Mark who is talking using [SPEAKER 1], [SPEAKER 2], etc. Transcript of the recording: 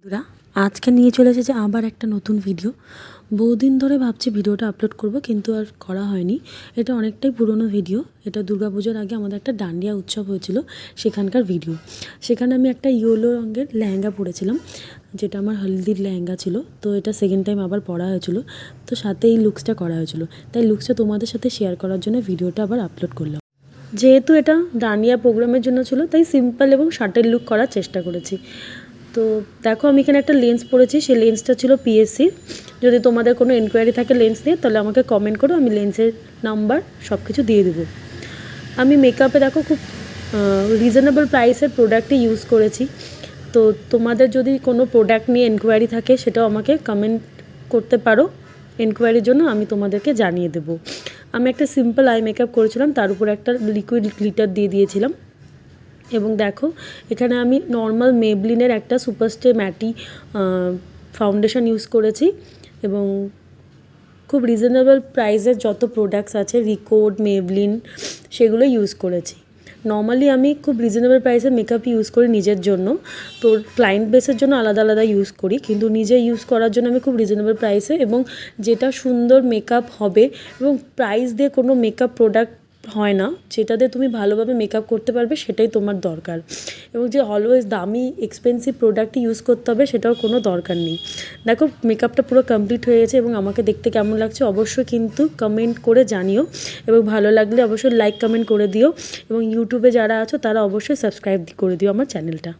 [SPEAKER 1] বন্ধুরা আজকে নিয়ে চলে এসেছে আবার একটা নতুন ভিডিও। বহুদিন ধরে ভাবছি ভিডিওটা আপলোড করব, কিন্তু আর করা হয়নি। এটা অনেকটাই পুরনো ভিডিও। এটা দুর্গাপুজোর আগে আমাদের একটা ডান্ডিয়া উৎসব হয়েছিল, সেখানকার ভিডিও। সেখানে আমি একটা ইয়েলো রঙের লেহেঙ্গা পরেছিলাম, যেটা আমার হলদির লেহেঙ্গা ছিল। তো এটা সেকেন্ড টাইম আবার পরা হয়েছিল, তো সাথে এই লুকসটা করা হয়েছিল। তাই লুকসটা তোমাদের সাথে শেয়ার করার জন্য ভিডিওটা আবার আপলোড করলাম। যেহেতু এটা ডান্ডিয়া প্রোগ্রামের জন্য ছিল, তাই সিম্পল এবং শার্টের লুক করার চেষ্টা করেছি। তো দেখো, আমি এখানে একটা লেন্স পরেছি, সেই লেন্সটা ছিল পিএসসি। যদি তোমাদের কোনো এনকোয়ারি থাকে লেন্স নিয়ে, তাহলে আমাকে কমেন্ট করো, আমি লেন্সের নাম্বার সব কিছু দিয়ে দেবো। আমি মেকআপে দেখো খুব রিজনেবল প্রাইসের প্রোডাক্টই ইউজ করেছি। তো তোমাদের যদি কোনো প্রোডাক্ট নিয়ে এনকোয়ারি থাকে, সেটাও আমাকে কমেন্ট করতে পারো। এনকোয়ারির জন্য আমি তোমাদেরকে জানিয়ে দেবো। আমি একটা সিম্পল আই মেকআপ করেছিলাম, তার উপর একটা লিকুইড গ্লিটার দিয়ে দিয়েছিলাম। এবং দেখো, এখানে আমি নর্মাল মেবলিনের একটা সুপারস্টে ম্যাটি ফাউন্ডেশন ইউজ করেছি। এবং খুব রিজনেবল প্রাইসের যত প্রোডাক্টস আছে, রিকোড, মেবলিন, সেগুলো ইউজ করেছি। নর্মালি আমি খুব রিজনেবল প্রাইসের মেকআপ ইউজ করি নিজের জন্য। তো ক্লায়েন্ট বেসের জন্য আলাদা আলাদা ইউজ করি, কিন্তু নিজে ইউজ করার জন্য আমি খুব রিজনেবল প্রাইসে, এবং যেটা সুন্দর মেকআপ হবে এবং প্রাইস দিয়ে কোনো মেকআপ প্রোডাক্ট হয় না, যেটা দিয়ে তুমি ভালোভাবে মেকআপ করতে পারবে, সেটাই তোমার দরকার। এবং যে অলওয়েজ দামি এক্সপেন্সিভ প্রোডাক্টই ইউজ করতে হবে, সেটাও কোনো দরকার নেই। দেখো, মেকআপটা পুরো কমপ্লিট হয়ে গেছে, এবং আমাকে দেখতে কেমন লাগছে অবশ্যই কিন্তু কমেন্ট করে জানিও। এবং ভালো লাগলে অবশ্যই লাইক কমেন্ট করে দিও। এবং ইউটিউবে যারা আছো তারা অবশ্যই সাবস্ক্রাইব করে দিও আমার চ্যানেলটা।